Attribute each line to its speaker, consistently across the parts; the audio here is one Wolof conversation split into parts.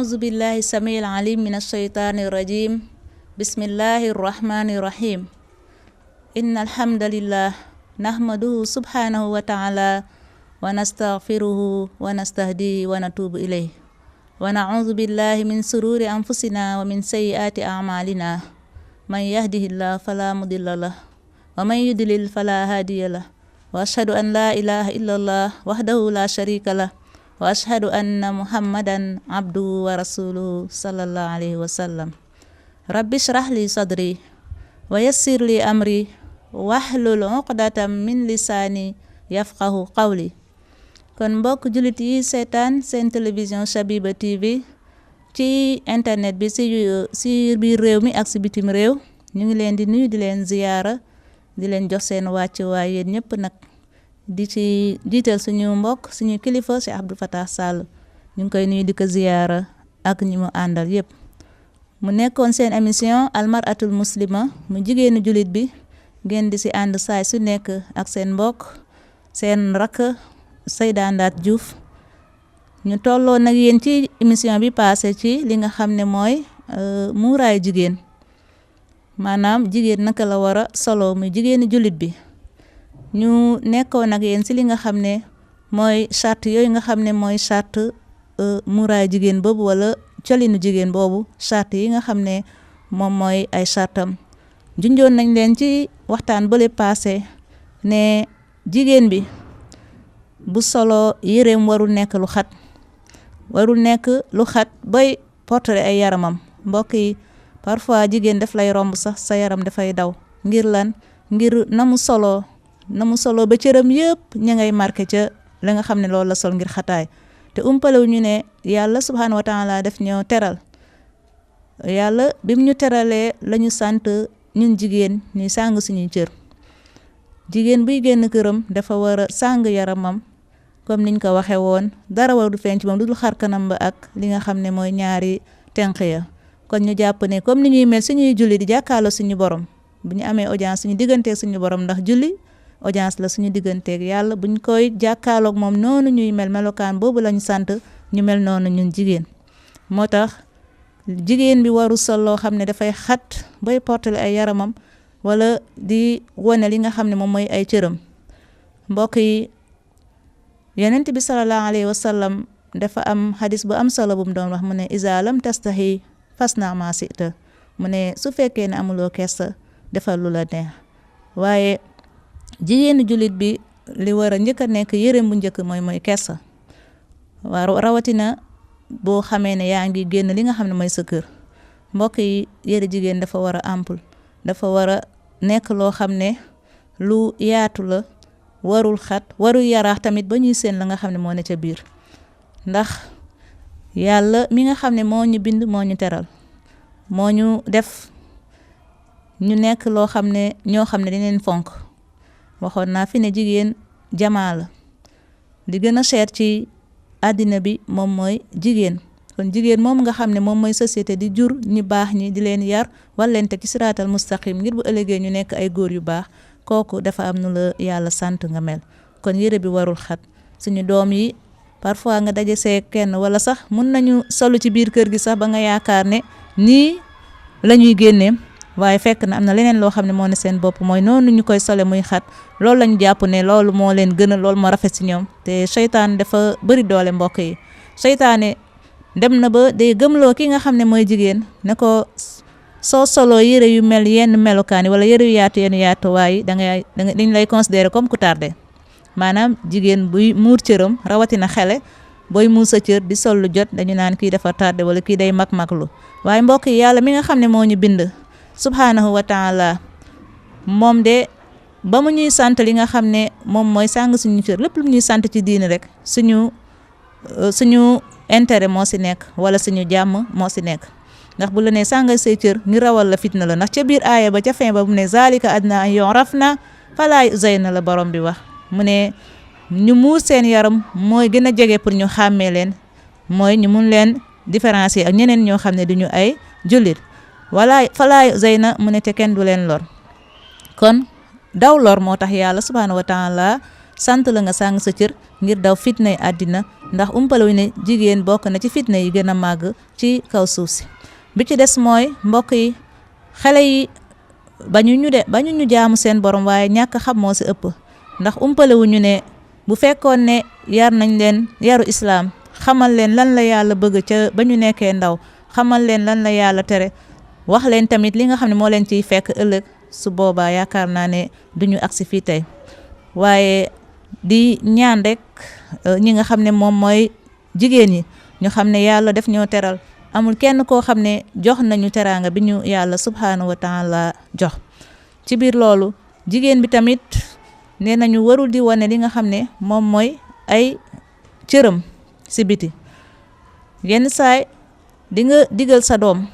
Speaker 1: أعوذ بالله السميع العليم من الشيطان الرجيم بسم الله الرحمن الرحيم إن الحمد لله نحمده سبحانه وتعالى ونستغفره ونستهديه ونتوب إليه ونعوذ بالله من شرور أنفسنا ومن سيئات أعمالنا من يهده الله فلا مضل له ومن يضلل فلا هادي له وأشهد أن لا إله إلا الله وحده لا شريك له وأشهد أن محمدا عبده ورسوله صلى الله عليه وسلم رب اشرح لي صدري ويسر لي أمري واحلل عقدة من lisaani yafqahu qawli. kon mbokk jullit yi seetaan seen télévision Shabiba TV ci internet bi si biir réew mi ak si bitim réew ñu ngi leen di nuyu di leen ziyaara di leen jox seen wàccuwaay yéen ñëpp nag di ci jiital suñu mbokk suñu kilifa si Abdou Fatah Sall ñu ngi koy nuyu di ko ziyaara ak ñi mu àndal yépp mu nekkoon seen émission almaratul muslima mu jigéenu jullit bi ngeen di si ànd saay su nekk ak seen mbokk seen rakk Seyda Ndaat Diouf ñu tolloo nag yéen ci émission bi passé ci li nga xam ne mooy muuraayu jigéen maanaam jigéen naka la war a solo muy jigéenu jullit bi ñu nekkoon ak yéen si li nga xam ne mooy charte yooyu nga xam ne mooy charte muuraayu jigéen boobu wala colinu jigéen boobu charte yi nga xam ne moom mooy ay chartam junjoon nañ leen ci waxtaan bële passé ne jigéen bi bu solo yéreem warul nekk lu xat bay portale ay yaramam mbokk yi parfois jigéen daf lay romb sax sa yaram dafay daw ngir lan ngir na mu solo ba cëram yëpp ña ngay marqué ca la nga xam ne loolu la sol ngir xataay te umpalewu ñu ne yàlla subhanahu wa taala def ñoo teral yàlla bim ñu teralee lañu sant ñun jigéen ñuy sàng suñuy cër jigéen buy génn këram dafa war a sàng yaramam comme niñ ko waxe woon dara war du feeñ ci moom lu dul xar kanam ba ak li nga xam ne mooy ñaari tenq ya kon ñu jàpp ne comme ni ñuy mel suñuy julli di jàkkaarloo suñu borom bu ñu amee audience suñu digganteeg suñu borom ndax julli audience la suñu digganteeg yàlla buñ koy jàkkaarloog moom noonu ñuy mel melokaan boobu lañu sant ñu mel noonu ñun jigéen moo tax jigéen bi waru sol loo xam ne dafay xat bay portale ay yaramam wala di wone li nga xam ne moom mooy ay cëram mbokk yi yonent bi sallallahu alayhi wa sallam dafa am hadis bu am solo bu mu doon wax mu ne iza lam tastahi fasna ma sita mu ne su fekkee ne amuloo kersa defal lu la neex waaye jigéenu jullit bi li war a njëkk a nekk yéreem bu njëkk mooy kersa waaw rawatina boo xamee ne yaa ngi génn li nga xam ne mooy sa kër mbokk yi yére jigéen dafa war a ample dafa war a nekk loo xam ne lu yaatu la warul xat warul yaraax tamit ba ñuy seen la nga xam ne moo ne ca biir ndax yàlla mi nga xam ne moo ñu bind moo ñu teral moo ñu def ñu nekk loo xam ne ñoo xam ne dañ leen fonk waxoon naa fi ne jigéen jamaa la li gën a cher ci àddina bi moom mooy jigéen kon jigéen moom nga xam ne moom mooy société di jur ñu baax ñi di leen yar wala leen teg ci siraatal mustaqim ngir bu ëllëgee ñu nekk ay góor yu baax kooku dafa am nu la yàlla sant nga mel kon yére bi warul xat suñu doom yi parfois nga daje see kenn wala sax mun nañu solu ci biir kër gi sax ba nga yaakaar ne nii la ñuy génnee waaye fekk na am na leneen loo xam ne moo ne seen bopp mooy noonu ñu koy sole muy xat loolu lañu jàpp ne loolu moo leen gën a loolu moo rafet ci ñoom te seytaan dafa bëri doole mbokk yi seytaane dem na ba day gëmloo ki nga xam ne mooy jigéen ne ko soo soloo yére yu mel yenn melukaan yi wala yére yu yaatu yenn yaatuwaay dañ lay considérer comme ku tardé maanaam jigéen buy muur cëram rawatina xele booy muur sa cër di sol lu jot dañu naan kii dafa tardé wala kii day mag-maglu waaye mbokk yi yàlla mi nga xam ne moo ñu bind subhanahu wa taala moom de ba mu ñuy sant li nga xam ne moom mooy sàng suñu cër lépp lu ñuy sant ci diini rek suñu intérêt moo si nekk wala suñu jàmm moo si nekk ndax bu la ne sàngal say cër ngi rawal la fitna la ndax ca biir aaya ba ca fin ba mu ne zalika adna an yu'rafna fala yuzayna la borom bi wax mu ne ñu muur seen yaram mooy gën a jege pour ñu xàmmee leen mooy ñu mun leen différencier ak ñeneen ñoo xam ne duñu ay jullit wala fala yuzayna mu ne te kenn du leen lor kon daw lor moo tax yàlla subhanahu wa taala sant la nga sàng sa cër ngir daw fitna yi àddina ndax umpalawu ne jigéen bokk na ci fitna yi gën a màgg ci kaw suuf si. bi ci des mooy mbokk yi xale yi bañu ñu jaamu seen borom waaye ñàkk xam moo si ëpp ndax umpalewuñu ne bu fekkoon ne yar nañ leen yaru islaam xamal leen lan la yàlla bëgg ca ba ñu nekkee ndaw xamal leen lan la yàlla tere wax leen tamit li nga xam ne moo leen ciy fekk ëllëg su boobaa yaakaar naa ne duñu agsi fii tey. waaye di ñaan rek ñi nga xam ne moom mooy jigéen ñi ñu xam ne yàlla def ñoo teral amul kenn koo xam ne jox nañu teraanga bi ñu yàlla subhanahu wa taala jox. ci biir loolu jigéen bi tamit nee nañu warul di wane li nga xam ne moom mooy ay cëram si biti. yenn saay di nga digal sa doom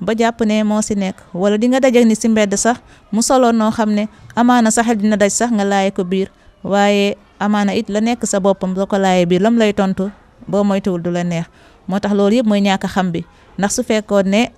Speaker 1: ba jàpp ne moo si nekk wala di nga dajak ni si mbedd sax mu solo noo xam ne amaana sa xel dina daj sax nga laaye ko biir waaye amaana it la nekk sa boppam soo ko laaye biir lam lay tontu boo moytuwul du la neex. moo tax loolu yëpp mooy ñàkk xam bi ndax su fekkoon ne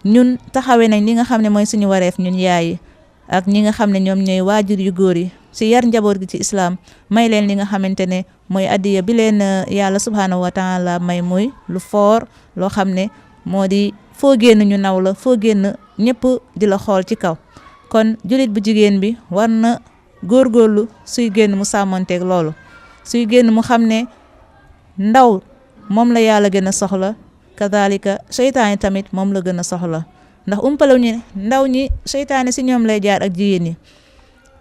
Speaker 1: ñun taxawee nañ li nga xam ne mooy suñu wareef ñun yaay yi ak ñi nga xam ne ñoom ñooy waajur yu góor yi si yar njaboot gi ci islaam may leen li nga xamante ne mooy addiya bi leen yàlla subhanahu wa taala may muy lu foor loo xam ne moo di foo génn ñu naw la foo génn ñëpp di la xool ci kaw. kon julit bu jigéen bi war na góorgóorlu suy génn mu sàmmonteeg loolu suy génn mu xam ne ndaw moom la yàlla gën a soxla kadalika seytaane tamit moom la gën a soxla ndax umpalaw ñu ndaw ñi seytaane si ñoom lay jaar ak jigéen ñi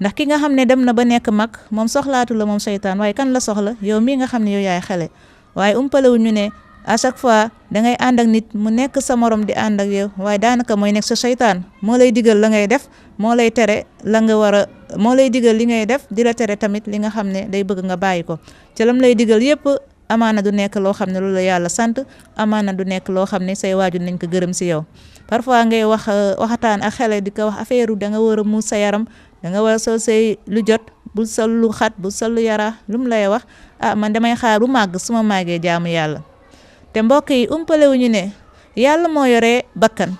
Speaker 1: ndax ki nga xam ne dem na ba nekk mag moom soxlaatu la moom seytaan waaye kan la soxla yow mii nga xam ne yow yaay xale. waaye umpalaw ñu ne à chaque fois dangay ànd ak nit mu nekk sa morom di ànd ak yow waaye daanaka mooy nekk sa seytaan moo lay digal la ngay def moo lay tere la nga war a moo lay digal li ngay def di la tere tamit li nga xam ne day bëgg nga bàyyi ko ci lam lay digal yépp amaana du nekk loo xam ne loolu la yàlla sant amaana du nekk loo xam ne say waajur nañ ko gërëm si yow. parfois ngay waxataan ak xale di ko wax affaire da nga war a muus sa yaram da nga war a sol say lu jot bul sol lu xat bul sol lu yara lu mu lay wax man damay xaar bu màgg su ma màggee jaamu yàlla. te mbokk yi umpalewuñu ne yàlla moo yore bakkan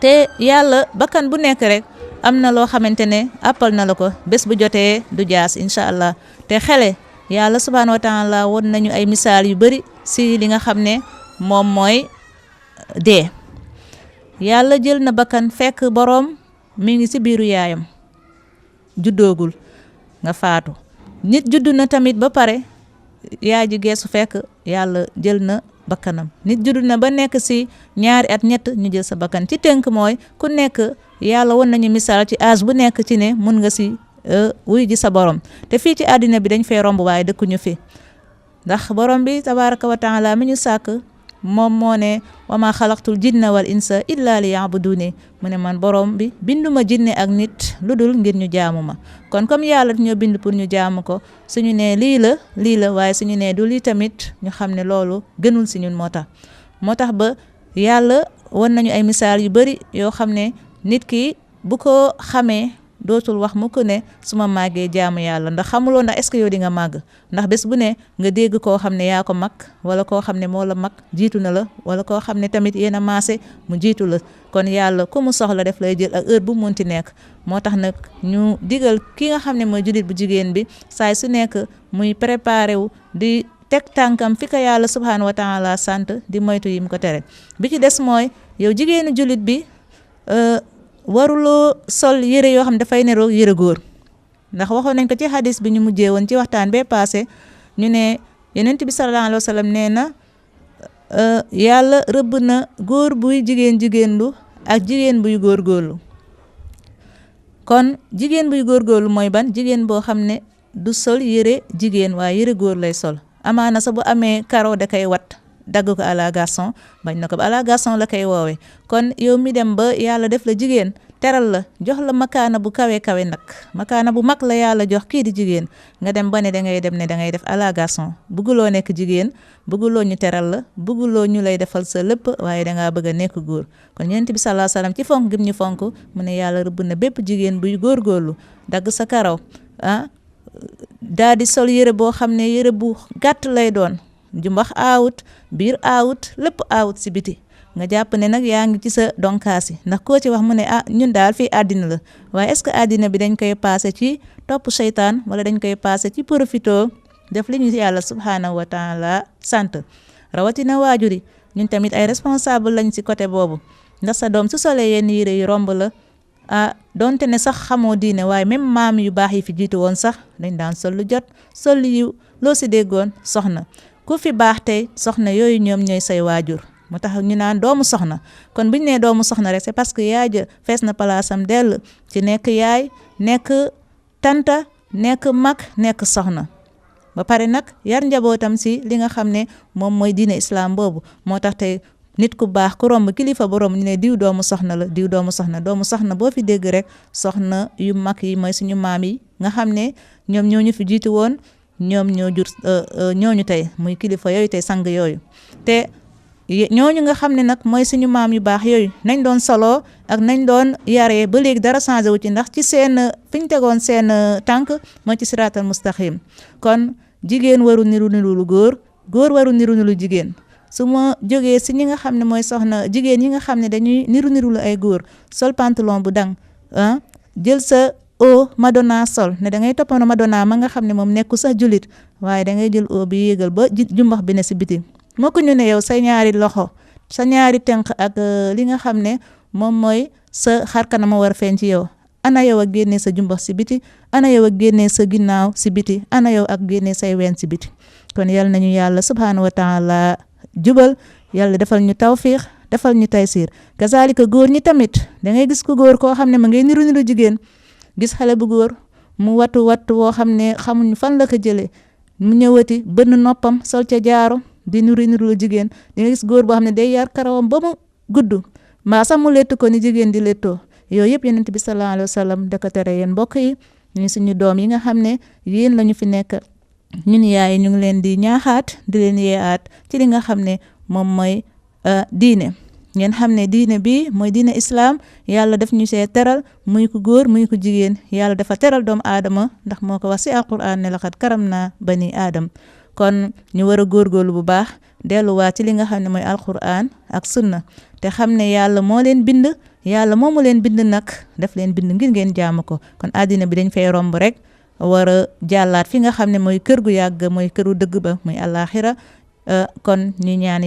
Speaker 1: te yàlla bakkan bu nekk rek am na loo xamante ne appal na la ko bés bu jotee du jaas incha allah. te xele yàlla subhanahu wa taala won nañu ay misaal yu bari si li nga xam ne moom mooy dee. yàlla jël na bakkan fekk boroom mi ngi si biiru yaayam juddoogul nga faatu. nit juddu na tamit ba pare yaay ji geesu fekk yàlla jël na bakkanam. nit juddu na ba nekk si 2 at 3 ñu jël sa bakkan. ci tënk mooy ku nekk yàlla won nañu misaal ci âge bu nekk ci ne mun nga si wuy ji sa borom. te fii ci àddina bi dañ fee romb waaye dëkkuñu fi ndax borom bi tabaraka wa taala mi ñu sàkk moom moo ne wa ma xalaqtul jinna wal insa illa li yabuduni mu ne man borom bi binduma jinne ak nit lu dul ngir ñu jaamu ma. kon comme yàlla ñoo bind pour ñu jaamu ko suñu ne lii la waaye suñu ne du lii tamit ñu xam ne loolu gënul si ñun moo tax ba yàlla won nañu ay misaal yu bari yoo xam ne nit ki bu ko xamee dootul wax mu ko ne su ma màggee jaamu yàlla ndax xamuloo ndax est-ce que yow di nga màgg ndax bés bu ne nga dégg koo xam ne yaa ko mag wala koo xam ne moo la mag jiitu na la wala koo xam ne tamit yéen a maase mu jiitu la. kon yàlla ku mu soxla def lay jël ak heure bu munti nekk. moo tax nag ñu digal ki nga xam ne mooy jullit bu jigéen bi saay su nekk muy préparé wu di teg tànkam fi ko yàlla subhanahu wa taala sant di moytu yi mu ko tere. bi ci des mooy yow jigéenu jullit bi waruloo sol yére yoo xam ne dafay neroo yére góor ndax waxoon nañ ko ci hadis bi ñu mujjee woon ci waxtaan bee passé ñu ne yonent bi sallallahu alayhi wa sallam nee na yàlla rëbb na góor buy jigéenlu ak jigéen buy góorgóorlu. kon jigéen buy góorgóorlu mooy ban jigéen boo xam ne du sol yére jigéen waaye yére góor lay sol. amaana sa bu amee karo da koy wat dagg ko à la garçon bañ na ko à la garçon la koy woowee. kon yow mi dem ba yàlla def la jigéen teral la jox la makaana bu kawe nag makaana bu mag la yàlla jox kii di jigéen nga dem ba ne dangay dem ne dangay def à la garçon bëgguloo nekk jigéen bëgguloo ñu teral la bëgguloo ñu lay defal sa lépp waaye dangaa bëgg a nekk góor. kon yonent bi sallallahu alayhi wasallam ci fonk gim ñu fonk mu ne yàlla rëbb na bépp jigéen buy góorgóorlu dagg sa karaw daa di sol yére boo xam ne yére bu gàtt lay doon jumbax aawut biir aawut lépp aawut si biti nga jàpp ne nag yaa ngi ci sa donkaas yi ndax koo ci wax mu ne ñun daal fii àddina la waaye est-ce que àddina bi dañ koy passé ci topp seytaan wala dañ koy passé ci profito def li ñu yàlla subhanahu wa taala sant rawatina waajur yi ñun tamit ay responsable lañ ci côté boobu ndax sa doom su solee yenn yére yu romb la donte ne sax xamoo diine waaye même maam yu baax yi fi jiitu woon sax dañ daan sol lu jot sol yu loo si déggoon soxna ku fi baax tey soxna yooyu ñoom ñooy say waajur mu tax ñu naan doomu soxna kon buñu nee doomu soxna rek c'est parce que yaay ja fees na palaasam dell ci nekk yaay nekk tanta nekk mag nekk soxna ba pare nag yar njabootam si li nga xam ne moom mooy diine islam boobu moo tax tey nit ku baax ku romb kilifa bu romb ñu ne diw doomu soxna la diw doomu soxna boo fi dégg rek soxna yu mag yi mooy suñu maam yi nga xam ne ñoom ñoo ñu fi jiitu woon ñoom ñoo jur ñooñu tey muy kilifa yooyu tey sang yooyu te ñooñu nga xam ne nag mooy suñu maam yu baax yooyu nañ doon soloo ak nañ doon yaree ba léegi dara changé wu ci ndax ci seen fi ñu tegoon seen tànk mooy ci siraatal mustaqim kon jigéen waru niru lu góor waru niru lu jigéen su ma jógee si ñi nga xam ne mooy soxna jigéen yi nga xam ne dañuy niru lu ay góor sol pantalon bu dang jël sa Madonna sol ne da ngay toppandoo Madonna ma nga xam ne moom nekku sax julit waaye da ngay jël bi yéegal ba jumbax bi ne si biti moo ko ñu ne yow sa ñaari loxo sa ñaari tenq ak li nga xam ne moom mooy sa xarkanam a war feeñ ci yow ana yow ak génnee sa jumbax si biti ana yow ak génnee sa ginnaaw si biti ana yow ak génnee say ween si biti kon yal nañu yàlla subhanahu wa taala jubal yàlla defal ñu tawfiix defal ñu taysir kazalika góor ñi tamit da ngay gis ku góor koo xam ne ma ngay niru jigéen gis xale bu góor mu wattu woo xam ne xamuñ fan la ko jëlee mu ñëwati bënn noppam sol ca jaaro di niru jigéen da ngay gis góor boo xam ne day yar karawam ba mu gudd mbaa sax mu lettu ko ni jigéen di lettoo yooyu yëpp yonent bi sallallahu alayhi wa sallam da ko tere yéen mbokk yi ñu suñu doom yi nga xam ne yéen lañu fi nekk ñun yaay ñu ngi leen di ñaaxaat di leen yeeaat ci li nga xam ne moom mooy diine ngeen xam ne diine bi mooy diine islam yàlla daf ñu see teral muy ku góor muy ku jigéen yàlla dafa teral doomu aadama ndax moo ko wax si alquran ne laqad karam naa bani aadam kon ñu war a góorgóorlu bu baax delluwaat ci li nga xam ne mooy alquran ak sunna te xam ne yàlla moo leen bind yàlla moomu leen bind nag daf leen bind ngir ngeen jaamu ko kon àddina bi dañ fay romb rek war a jàllaat fi nga xam ne mooy kër gu yàgg mooy këru dëgg ba muy àllaaxira kon ñu ñaan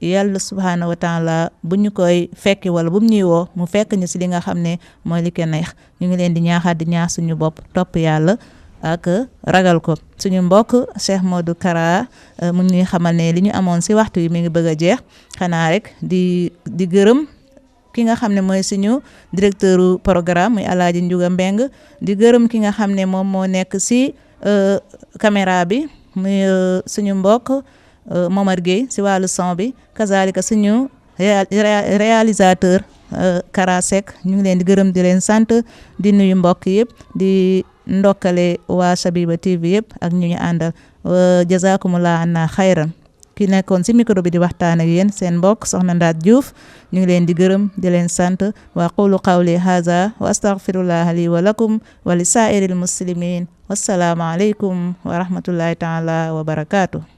Speaker 1: yàlla subhaanahu wa taala bu ñu koy fekki wala bu mu ñuy woo mu fekk ñu si li nga xam ne mooy li ko neex ñu ngi leen di ñaaxaat di ñaax suñu bopp topp yàlla ak ragal ko suñu mbokk Cheikh Modou Kara mu ngi xamal ne li ñu amoon si waxtu yi mi ngi bëgg a jeex xanaa rek di gërëm ki nga xam ne mooy suñu directeur programme muy Alaaji Njuga Mbeng di gërëm ki nga xam ne moom moo nekk si caméra bi muy suñu mbokk Momar Gueye si wàllu son bi kazalika suñu réalisateur Kara Seck ñu ngi leen di gërëm di leen sant di nuyu mbokk yëpp di ndokkale waa Shabiba TV yëpp ak ñu ñu àndal jazakumullah anna xayran ki nekkoon si micro bi di waxtaan ak yéen seen mbokk soxna Ndaat Diouf ñu ngi leen di gërëm di leen sant wa qulu qawli haza wa astaghfirullah li wa lakum wa li saa'iril muslimin wassalaamu aleykum wa rahmatullahi taala wa barakatuh